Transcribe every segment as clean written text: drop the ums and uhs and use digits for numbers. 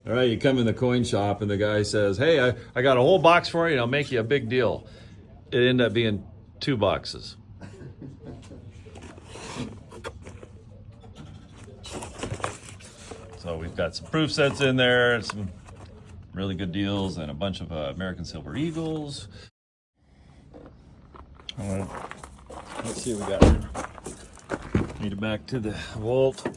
All right, you come in the coin shop and the guy says, "Hey, I got a whole box for you and I'll make you a big deal." It ended up being 2 boxes. So we've got some proof sets in there, some really good deals, and a bunch of American Silver Eagles. All right, let's see what we got here. Need it back to the vault.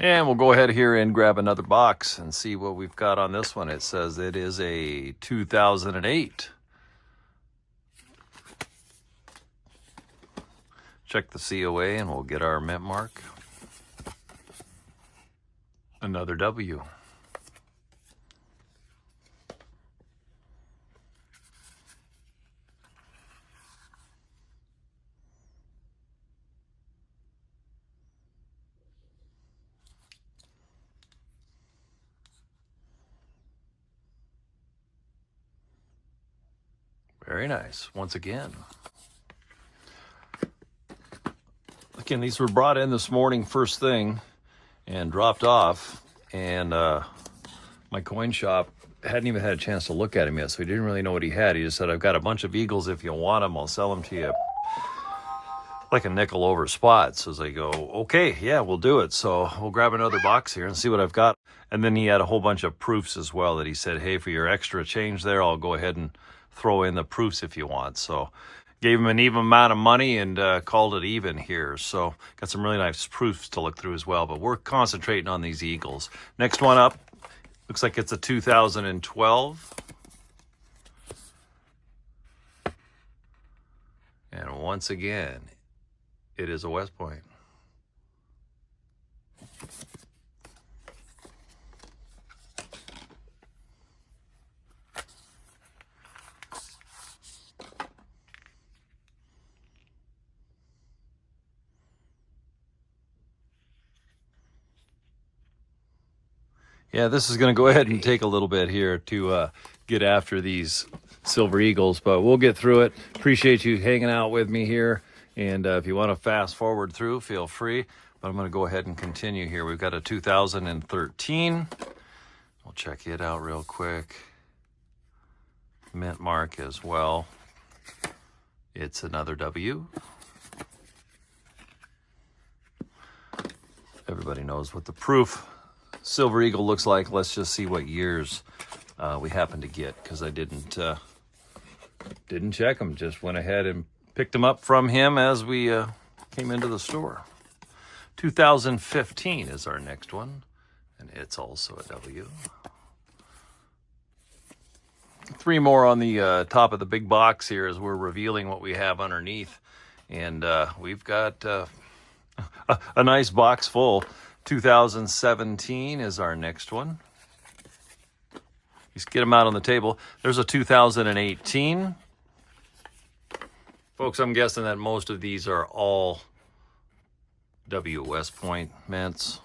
And we'll go ahead here and grab another box and see what we've got on this one. It says it is a 2008. Check the COA and we'll get our mint mark. Another W. Very nice. Once again. Again, these were brought in this morning first thing and dropped off. And my coin shop hadn't even had a chance to look at him yet, so he didn't really know what he had. He just said, "I've got a bunch of Eagles. If you want them, I'll sell them to you like a nickel over spot." So as I go, "Okay, yeah, we'll do it." So we'll grab another box here and see what I've got. And then he had a whole bunch of proofs as well that he said, "Hey, for your extra change there, I'll go ahead and throw in the proofs if you want." So gave him an even amount of money and called it even here. So got some really nice proofs to look through as well. But we're concentrating on these Eagles. Next one up, looks like it's a 2012. And once again, it is a West Point. Yeah, this is going to go ahead and take a little bit here to get after these Silver Eagles, but we'll get through it. Appreciate you hanging out with me here. And if you want to fast forward through, feel free. But I'm going to go ahead and continue here. We've got a 2013. We'll check it out real quick. Mint mark as well. It's another W. Everybody knows what the proof Silver Eagle looks like. Let's just see what years we happen to get, because I didn't check them. Just went ahead and picked them up from him as we came into the store. 2015 is our next one, and it's also a W. 3 more on the top of the big box here as we're revealing what we have underneath. And we've got a nice box full. 2017 is our next one. Just get them out on the table. There's a 2018. Folks, I'm guessing that most of these are all W West Point mints.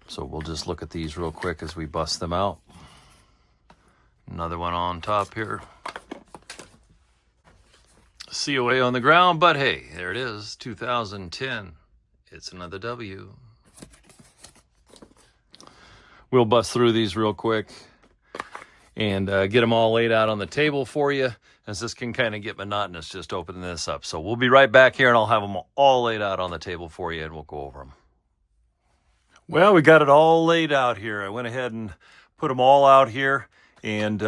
So we'll just look at these real quick as we bust them out. Another one on top here. COA on the ground, but hey, there it is, 2010. It's another W. We'll bust through these real quick and get them all laid out on the table for you, as this can kind of get monotonous just opening this up. So we'll be right back here and I'll have them all laid out on the table for you and we'll go over them. Well, we got it all laid out here. I went ahead and put them all out here, and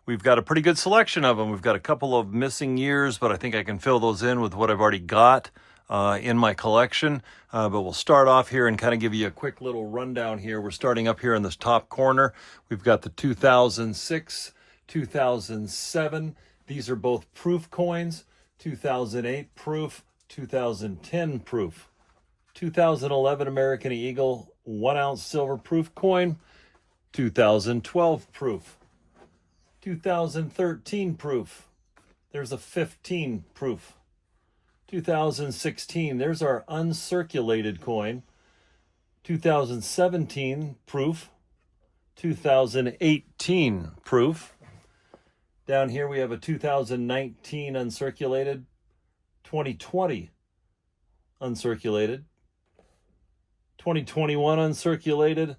we've got a pretty good selection of them. We've got a couple of missing years, but I think I can fill those in with what I've already got in my collection. But we'll start off here and kind of give you a quick little rundown here. We're starting up here in this top corner. We've got the 2006, 2007. These are both proof coins. 2008 proof, 2010 proof. 2011 American Eagle 1 ounce silver proof coin. 2012 proof. 2013 proof. There's a 15 proof. 2016, there's our uncirculated coin. 2017 proof. 2018 proof. Down here we have a 2019 uncirculated, 2020 uncirculated, 2021 uncirculated,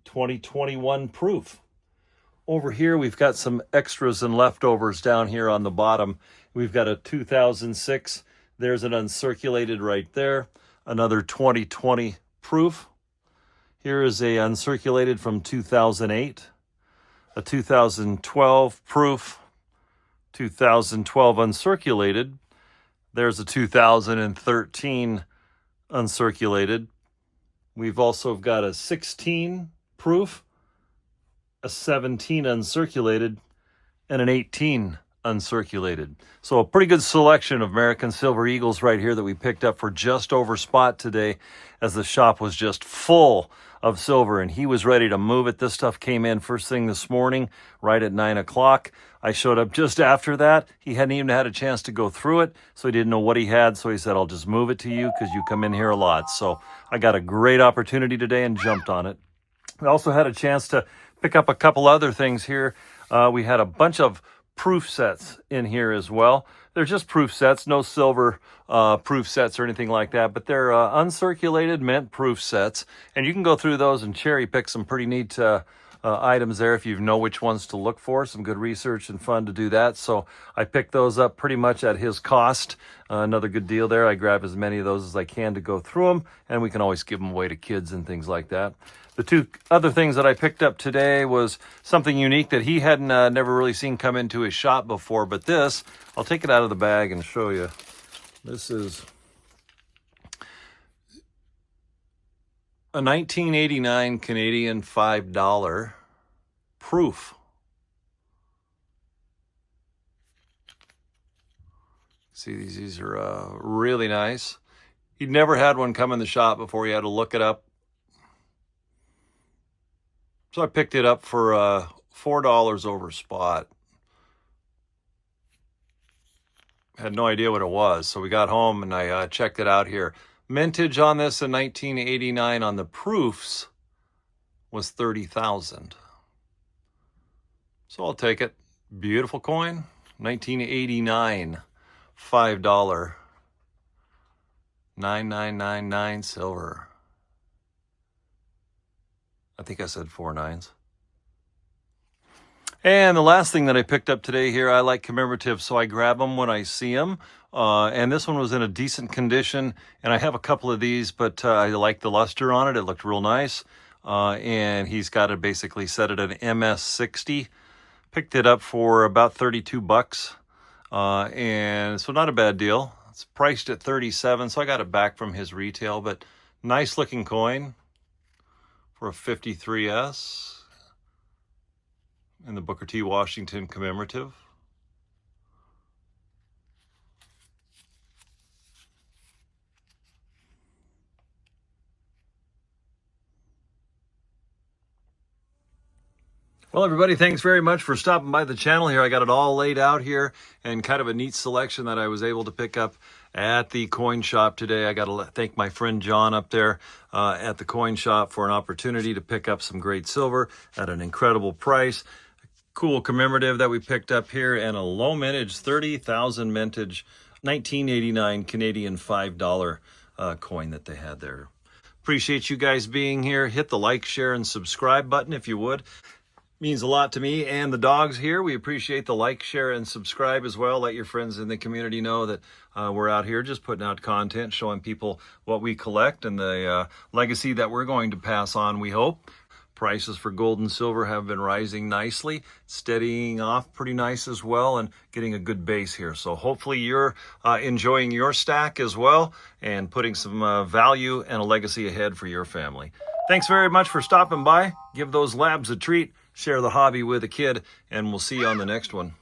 2021 proof. Over here we've got some extras and leftovers down here on the bottom. We've got a 2006. There's an uncirculated right there. Another 2020 proof. Here is a uncirculated from 2008. A 2012 proof. 2012 uncirculated. There's a 2013 uncirculated. We've also got a 16 proof, a 17 uncirculated, and an 18 uncirculated. So a pretty good selection of American Silver Eagles right here that we picked up for just over spot today, as the shop was just full of silver and he was ready to move it. This stuff came in first thing this morning, right at 9 o'clock. I showed up just after that. He hadn't even had a chance to go through it, so he didn't know what he had. So he said, I'll just move it to you because you come in here a lot. So I got a great opportunity today and jumped on it. I also had a chance to pick up a couple other things here. We had a bunch of proof sets in here as well. They're just proof sets, no silver proof sets or anything like that, but they're uncirculated mint proof sets. And you can go through those and cherry pick some pretty neat items there if you know which ones to look for. Some good research and fun to do that. So I picked those up pretty much at his cost. Another good deal there. I grab as many of those as I can to go through them, and we can always give them away to kids and things like that. The two other things that I picked up today was something unique that he hadn't never really seen come into his shop before. But this, I'll take it out of the bag and show you. This is a 1989 Canadian $5 proof. See, these are really nice. He'd never had one come in the shop before. He had to look it up. So I picked it up for $4 over spot. Had no idea what it was. So we got home and I checked it out here. Mintage on this in 1989 on the proofs was 30,000. So I'll take it. Beautiful coin. 1989 $5. 9999 silver. I think I said 4 nines. And the last thing that I picked up today here, I like commemoratives, so I grab them when I see them. And this one was in a decent condition, and I have a couple of these, but I like the luster on it. It looked real nice. And he's got it basically set at an MS60. Picked it up for about 32 bucks. And so not a bad deal. It's priced at 37, so I got it back from his retail, but nice looking coin for a 53S in the Booker T. Washington commemorative. Well, everybody, thanks very much for stopping by the channel here. I got it all laid out here and kind of a neat selection that I was able to pick up at the coin shop today. I got to thank my friend John up there at the coin shop for an opportunity to pick up some great silver at an incredible price. Cool commemorative that we picked up here, and a low mintage 30,000 mintage 1989 Canadian $5 coin that they had there. Appreciate you guys being here. Hit the like, share, and subscribe button if you would. Means a lot to me and the dogs here. We appreciate the like, share, and subscribe as well. Let your friends in the community know that we're out here just putting out content, showing people what we collect and the legacy that we're going to pass on, we hope. Prices for gold and silver have been rising nicely, steadying off pretty nice as well, and getting a good base here. So hopefully you're enjoying your stack as well and putting some value and a legacy ahead for your family. Thanks very much for stopping by. Give those labs a treat. Share the hobby with a kid, and we'll see you on the next one.